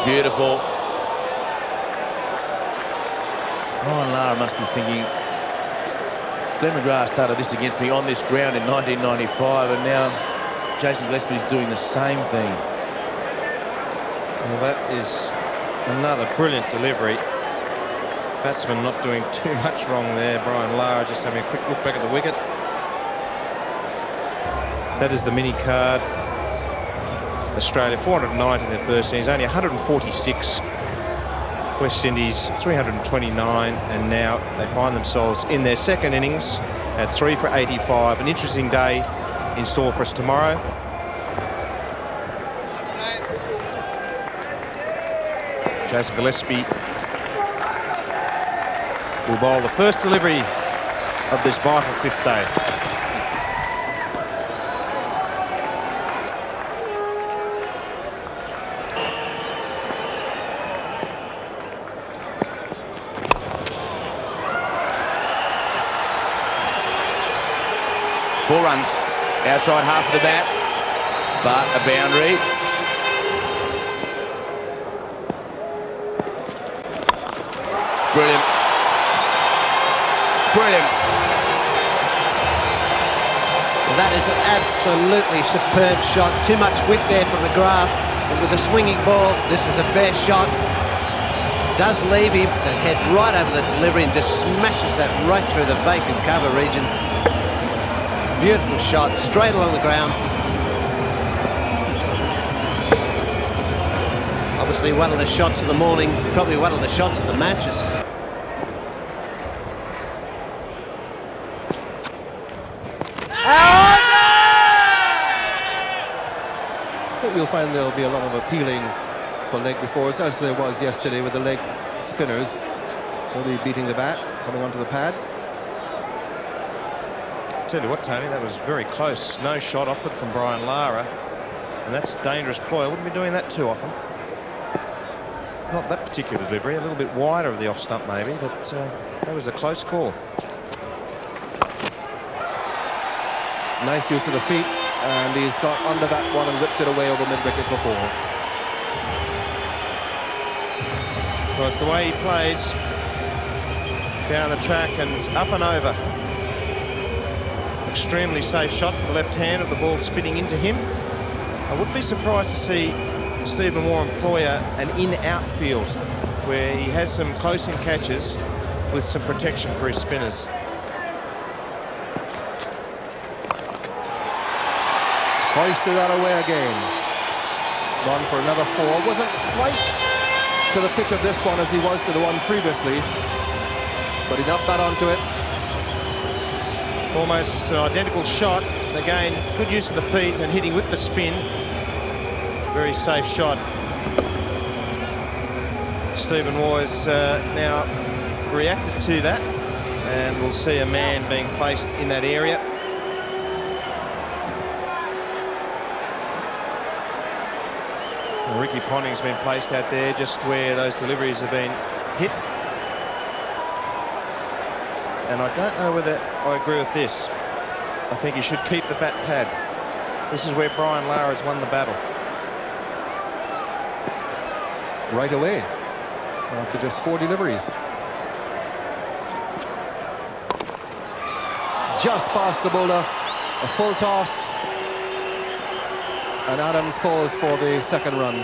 Beautiful. Brian Lara must be thinking, Glenn McGrath started this against me on this ground in 1995, and now Jason Gillespie's doing the same thing. Well, that is another brilliant delivery. Batsman not doing too much wrong there. Brian Lara just having a quick look back at the wicket. That is the mini card. Australia 490 in their first innings, only 146. West Indies 329, and now they find themselves in their second innings at 3 for 85. An interesting day in store for us tomorrow. Jason Gillespie will bowl the first delivery of this vital fifth day. Four runs outside half of the bat, but a boundary. Brilliant. Brilliant. Well, that is an absolutely superb shot. Too much width there from McGrath, but with a swinging ball, this is a fair shot. Does leave him the head right over the delivery and just smashes that right through the vacant cover region. Beautiful shot, straight along the ground. Obviously one of the shots of the morning, probably one of the shots of the matches. I think you'll find there'll be a lot of appealing for leg befores, as there was yesterday with the leg spinners. They'll be beating the bat, coming onto the pad. Tell you what, Tony, that was very close. No shot offered from Brian Lara, and that's a dangerous ploy. I wouldn't be doing that too often. Not that particular delivery, a little bit wider of the off stump maybe, but that was a close call. Nice use of the feet, and he's got under that one and whipped it away over mid-wicket for 4. Well, it's the way he plays down the track and up and over. Extremely safe shot for the left hand of the ball spinning into him. I wouldn't be surprised to see Stephen Waugh employ an in-out field where he has some close-in catches with some protection for his spinners. Hoisted that away again. Gone for another 4. Wasn't quite to the pitch of this one as he was to the one previously, but he knocked that onto it. Almost an identical shot. Again, good use of the feet and hitting with the spin. Very safe shot. Stephen Waugh has now reacted to that, and we'll see a man being placed in that area. Ricky Ponting's been placed out there just where those deliveries have been hit. And I don't know whether I agree with this. I think he should keep the bat pad. This is where Brian Lara has won the battle. Right away, after just 4 deliveries. Just past the bowler, a full toss. And Adams calls for the second run.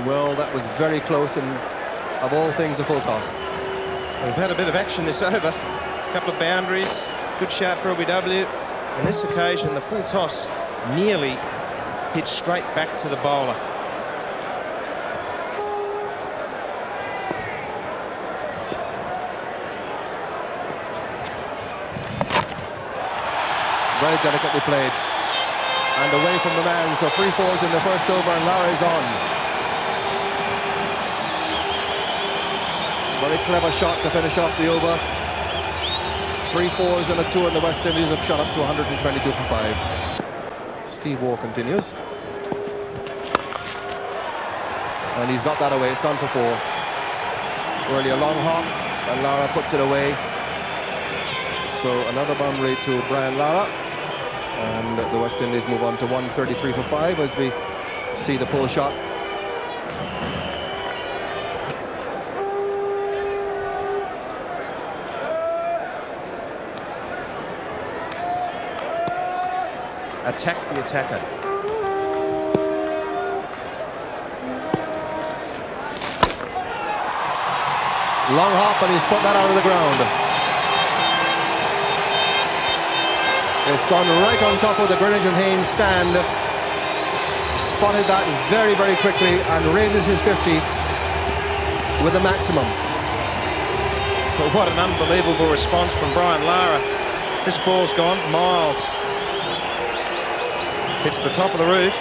Well, that was very close, and of all things, a full toss. We've had a bit of action this over. A couple of boundaries, good shout for LBW. On this occasion, the full toss nearly hit straight back to the bowler. Very delicately played. And away from the man, so 3 4s in the first over, and Lara is on. Very clever shot to finish off the over. 3 4s and a 2, and the West Indies have shot up to 122 for 5. Steve Waugh continues. And he's got that away, it's gone for 4. Really a long hop, and Lara puts it away. So another boundary to Brian Lara. And the West Indies move on to 133 for 5 as we see the pull shot attack the attacker. Long hop, and he's put that out of the ground. It's gone right on top of the Greenwich and Haynes stand. Spotted that very, very quickly and raises his 50 with a maximum. But what an unbelievable response from Brian Lara. This ball's gone miles. Hits the top of the roof.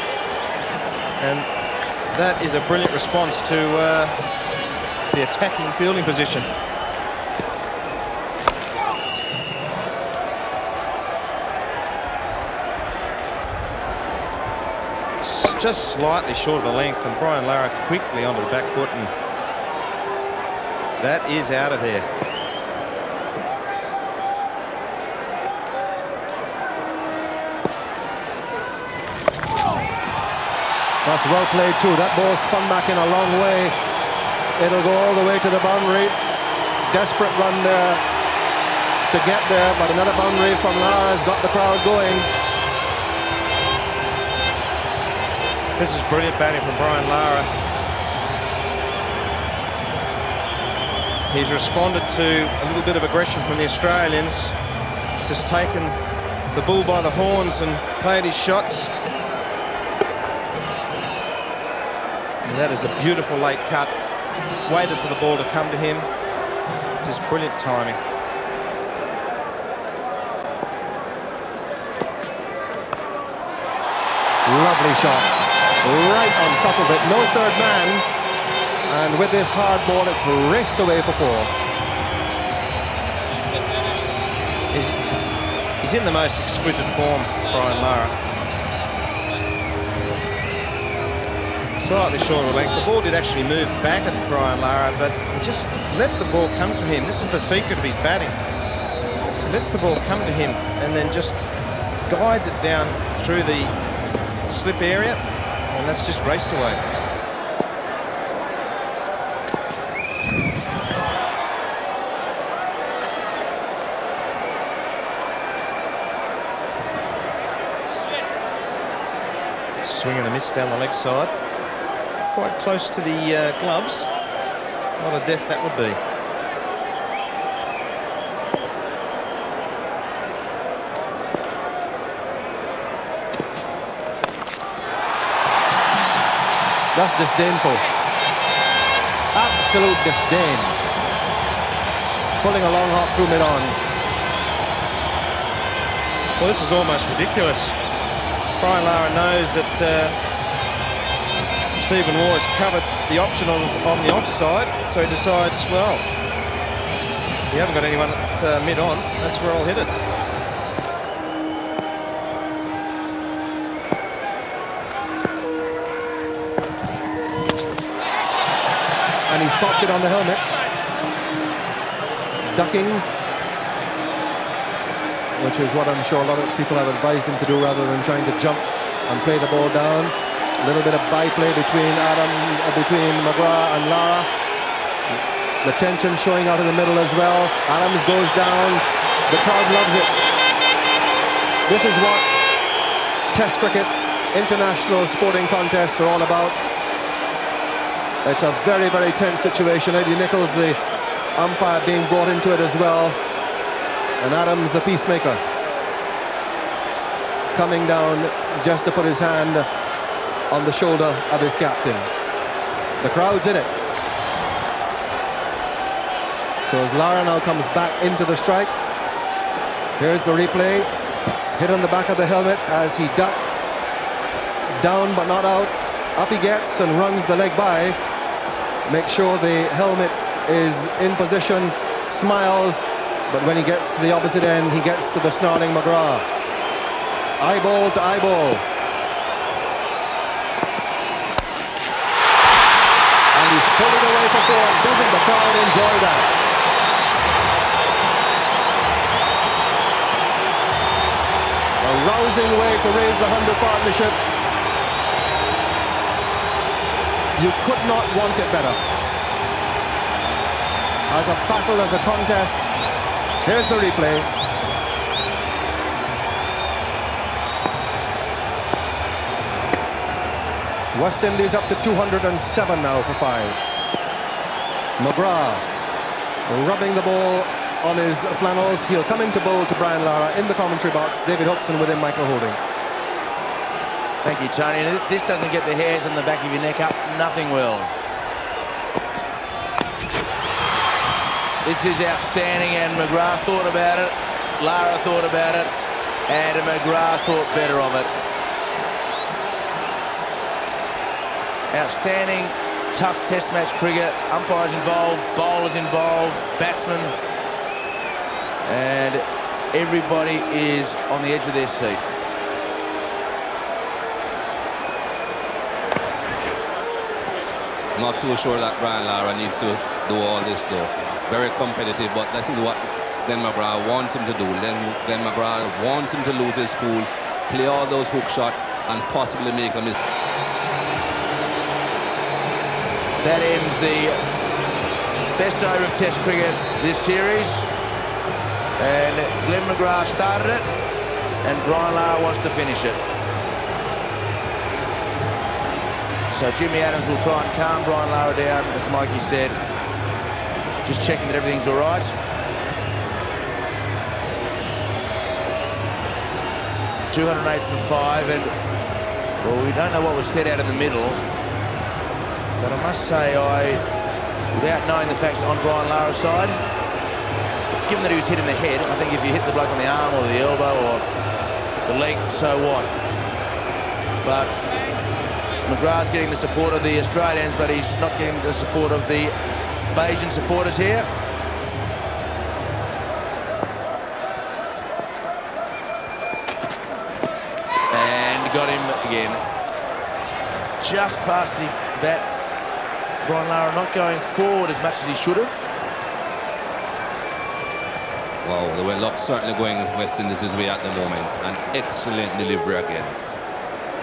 And that is a brilliant response to the attacking fielding position. Just slightly short of the length, and Brian Lara quickly onto the back foot, and that is out of there. That's well played too. That ball spun back in a long way. It'll go all the way to the boundary. Desperate run there to get there, but another boundary from Lara has got the crowd going. This is brilliant batting from Brian Lara. He's responded to a little bit of aggression from the Australians. Just taken the bull by the horns and played his shots. And that is a beautiful late cut. Waited for the ball to come to him. Just brilliant timing. Lovely shot. Right on top of it, no third man, and with this hard ball it's raced away for 4. He's in the most exquisite form, Brian Lara. Slightly short of length. The ball did actually move back at Brian Lara, but he just let the ball come to him. This is the secret of his batting. He lets the ball come to him and then just guides it down through the slip area. And that's just raced away. Swing and a miss down the leg side. Quite close to the gloves. What a death that would be. That's disdainful. Absolute disdain. Pulling a long hop through mid-on. Well, this is almost ridiculous. Brian Lara knows that Stephen Waugh has covered the option on the offside, so he decides, well, you haven't got anyone at mid-on, that's where I'll hit it. And he's popped it on the helmet. Ducking, which is what I'm sure a lot of people have advised him to do rather than trying to jump and play the ball down. A little bit of byplay between between McGrath and Lara. The tension showing out in the middle as well. Adams goes down. The crowd loves it. This is what Test cricket, international sporting contests are all about. It's a very, very tense situation. Eddie Nichols, the umpire, being brought into it as well. And Adams, the peacemaker, coming down just to put his hand on the shoulder of his captain. The crowd's in it. So as Lara now comes back into the strike, here's the replay. Hit on the back of the helmet as he ducked. Down but not out. Up he gets and runs the leg by. Make sure the helmet is in position, smiles, but when he gets to the opposite end, he gets to the snarling McGrath. Eyeball to eyeball. And he's pulled it away for 4. Doesn't the crowd enjoy that? A rousing way to raise the 100 partnership. You could not want it better. As a battle, as a contest. Here's the replay. West Indies up to 207 now for 5. McGrath rubbing the ball on his flannels. He'll come into bowl to Brian Lara in the commentary box. David Huxon with him, Michael Holding. Thank you, Tony. And if this doesn't get the hairs on the back of your neck up, nothing will. This is outstanding, and McGrath thought about it. Lara thought about it, and McGrath thought better of it. Outstanding, tough test match cricket. Umpires involved, bowlers involved, batsmen, and everybody is on the edge of their seat. I'm not too sure that Brian Lara needs to do all this though. It's very competitive, but let's see what Glenn McGrath wants him to do. Glenn McGrath wants him to lose his cool, play all those hook shots, and possibly make a mistake. That ends the best over of Test cricket this series. And Glenn McGrath started it, and Brian Lara wants to finish it. So Jimmy Adams will try and calm Brian Lara down, as Mikey said. Just checking that everything's all right. .208 for 5, and well, we don't know what was said out in the middle. But I must say, without knowing the facts on Brian Lara's side, given that he was hit in the head, I think if you hit the bloke on the arm or the elbow or the leg, so what? But McGrath's getting the support of the Australians, but he's not getting the support of the Bayesian supporters here. And got him again. Just past the bat. Brian Lara not going forward as much as he should have. Wow, the way luck's certainly going West Indies' way at the moment. An excellent delivery again.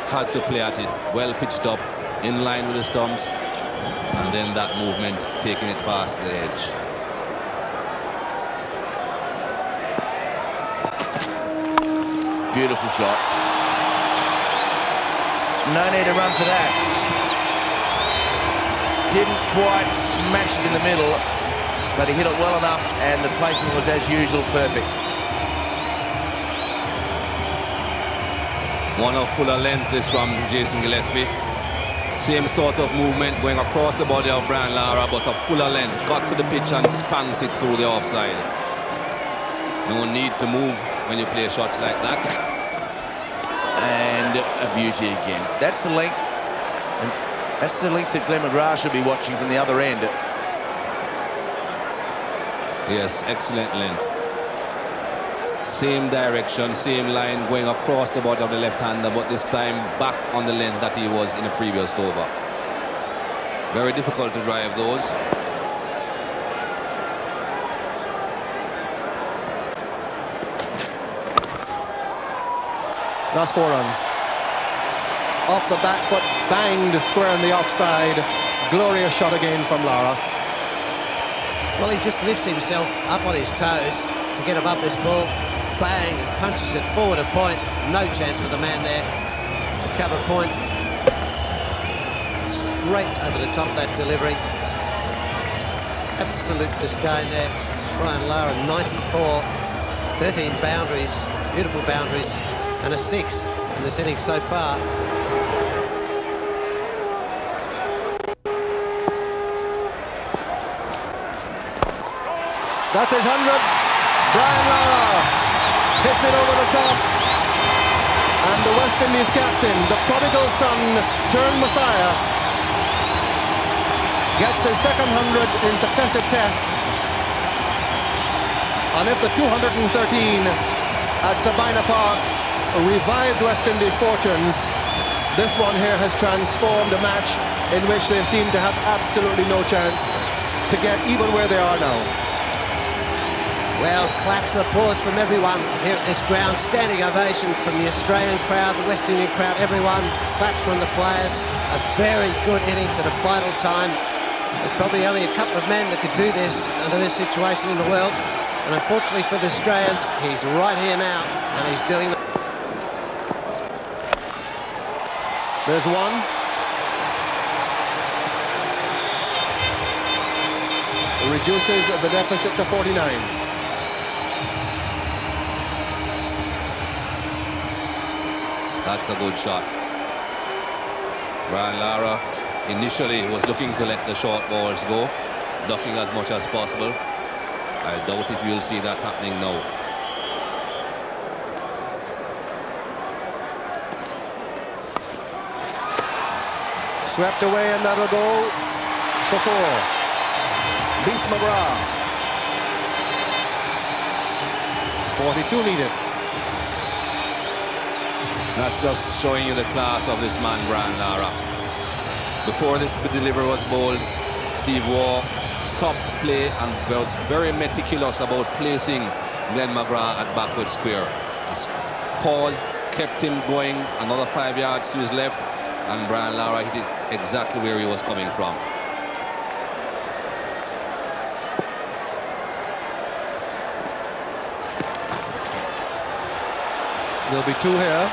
Had to play at it, well pitched up, in line with the stumps, and then that movement, taking it past the edge. Beautiful shot. No need to run for that. Didn't quite smash it in the middle, but he hit it well enough, and the placement was, as usual, perfect. One of fuller length this from Jason Gillespie. Same sort of movement going across the body of Brian Lara, but a fuller length. Got to the pitch and spanked it through the offside. No need to move when you play shots like that. And a beauty again. That's the length. And that's the length that Glenn McGrath should be watching from the other end. Yes, excellent length. Same direction, same line going across the body of the left-hander, but this time back on the length that he was in the previous over. Very difficult to drive those. That's 4 runs. Off the back foot, banged square in the offside. Glorious shot again from Lara. Well, he just lifts himself up on his toes to get above this ball. Bang, and punches it forward a point. No chance for the man there. Cover point. Straight over the top, that delivery. Absolute disdain there. Brian Lara, 94. 13 boundaries, beautiful boundaries, and a 6 in this innings so far. That's his 100. Brian Lara hits it over the top. And the West Indies captain, the prodigal son turned Messiah, gets his second 100 in successive tests. And if the 213 at Sabina Park revived West Indies' fortunes, this one here has transformed a match in which they seem to have absolutely no chance to get even where they are now. Well, claps, applause from everyone here at this ground. Standing ovation from the Australian crowd, the West Indian crowd, everyone. Claps from the players. A very good innings at a vital time. There's probably only a couple of men that could do this under this situation in the world. And unfortunately for the Australians, he's right here now, and he's doing it. There's one. reduces the deficit to 49. That's a good shot. Brian Lara initially was looking to let the short balls go, ducking as much as possible. I doubt if you'll see that happening now. Swept away, and that'll go for 4. Beats McGrath. 42 needed. That's just showing you the class of this man, Brian Lara. Before this delivery was bowled, Steve Waugh stopped play and was very meticulous about placing Glenn McGrath at backward square. He paused, kept him going another 5 yards to his left, and Brian Lara hit it exactly where he was coming from. There'll be 2 here.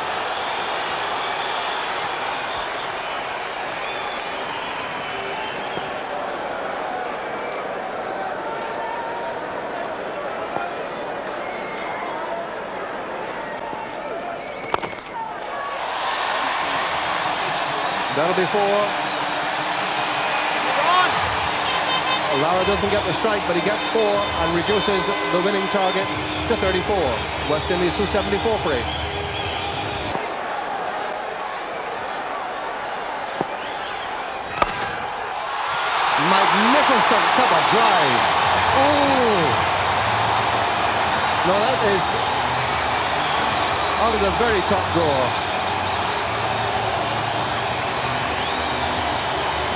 That'll be 4. Lara doesn't get the strike, but he gets 4 and reduces the winning target to 34. West Indies 274 for 8. Magnificent cover drive. Oh! No, that is out of the very top drawer.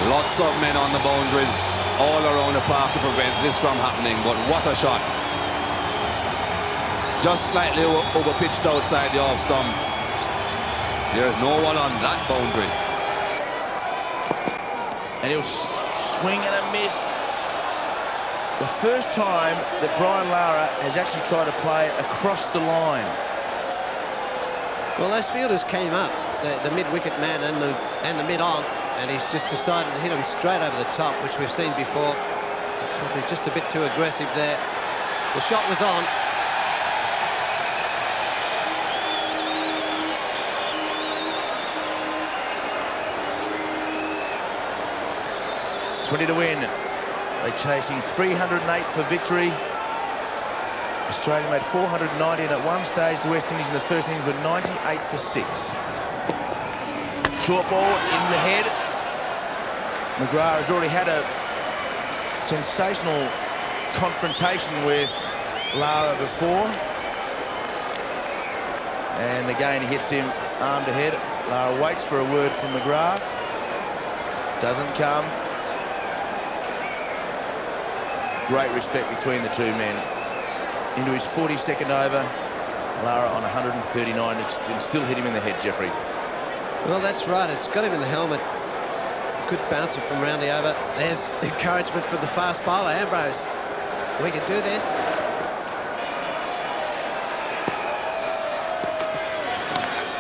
Lots of men on the boundaries all around the park to prevent this from happening, but what a shot. Just slightly over-pitched outside the off stump. There's no one on that boundary. And he'll swing and a miss. The first time that Brian Lara has actually tried to play across the line. Well, those fielders came up, the mid-wicket man and the mid-on, and he's just decided to hit him straight over the top, which we've seen before. Probably just a bit too aggressive there. The shot was on. $20 to win. They're chasing 308 for victory. Australia made 490, and at one stage the West Indies in the first innings were 98 for 6. Short ball in the head. McGrath has already had a sensational confrontation with Lara before. And again he hits him arm to head. Lara waits for a word from McGrath. Doesn't come. Great respect between the two men. Into his 42nd over. Lara on 139 and still hit him in the head, Jeffrey. Well, that's right. It's got him in the helmet. Good bouncer from round the over. There's encouragement from the fast bowler, Ambrose. We can do this.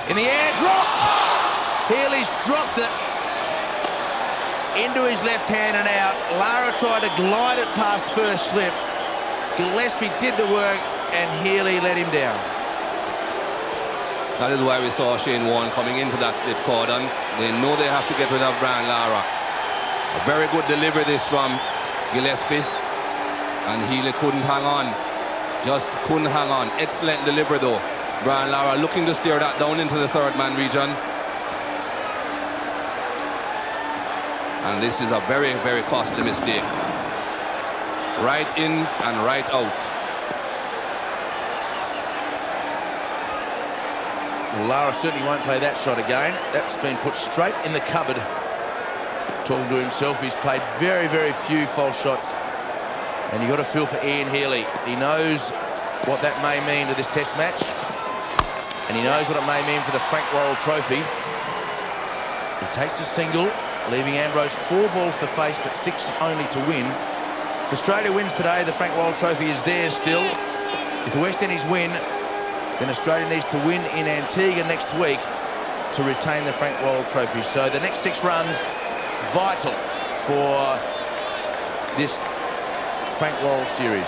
In the air, dropped! Healy's dropped it into his left hand and out. Lara tried to glide it past first slip. Gillespie did the work and Healy let him down. That is why we saw Shane Warne coming into that slip cordon. They know they have to get rid of Brian Lara. A very good delivery this from Gillespie. And Healy couldn't hang on. Just couldn't hang on. Excellent delivery though. Brian Lara looking to steer that down into the third man region. And this is a very, very costly mistake. Right in and right out. Well, Lara certainly won't play that shot again. That's been put straight in the cupboard. Talking to himself, he's played very, very few false shots. And you've got to feel for Ian Healy. He knows what that may mean to this test match. And he knows what it may mean for the Frank Worrell Trophy. He takes a single, leaving Ambrose 4 balls to face, but 6 only to win. If Australia wins today, the Frank Worrell Trophy is theirs still. If the West Indies win, then Australia needs to win in Antigua next week to retain the Frank Worrell Trophy. So the next 6 runs, vital for this Frank Worrell series.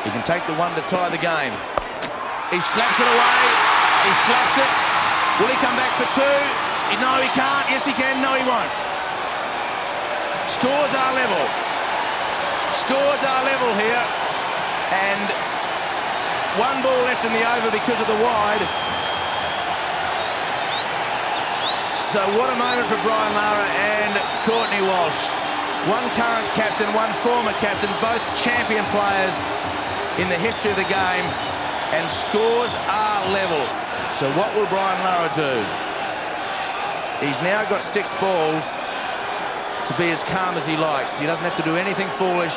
He can take the one to tie the game. He slaps it away. He slaps it. Will he come back for two? No, he can't. Yes, he can. No, he won't. Scores are level. Scores are level here. And one ball left in the over because of the wide. So what a moment for Brian Lara and Courtney Walsh. One current captain, one former captain, both champion players in the history of the game, and scores are level. So what will Brian Lara do? He's now got 6 balls to be as calm as he likes. He doesn't have to do anything foolish.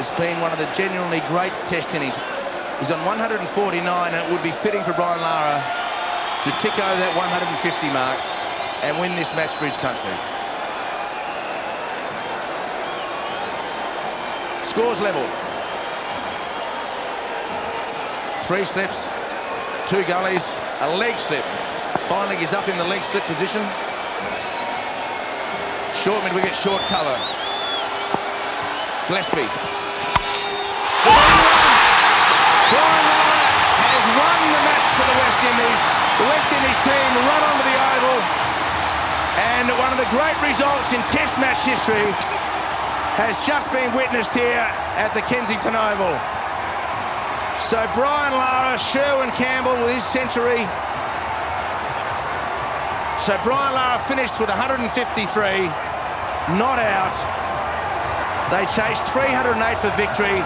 It's been one of the genuinely great test innings. He's on 149, and it would be fitting for Brian Lara to tick over that 150 mark and win this match for his country. Scores level. 3 slips, 2 gullies, a leg slip. Finally, he's up in the leg slip position. Short mid wicket, short cover. Gillespie. Brian Lara has won the match for the West Indies. The West Indies team run onto the oval, and one of the great results in Test match history has just been witnessed here at the Kensington Oval. So Brian Lara, Sherwin Campbell with his century. So Brian Lara finished with 153, not out. They chased 308 for victory.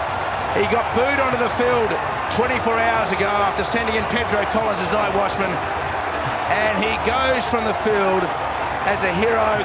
He got booed onto the field 24 hours ago after sending in Pedro Collins as night watchman. And he goes from the field as a hero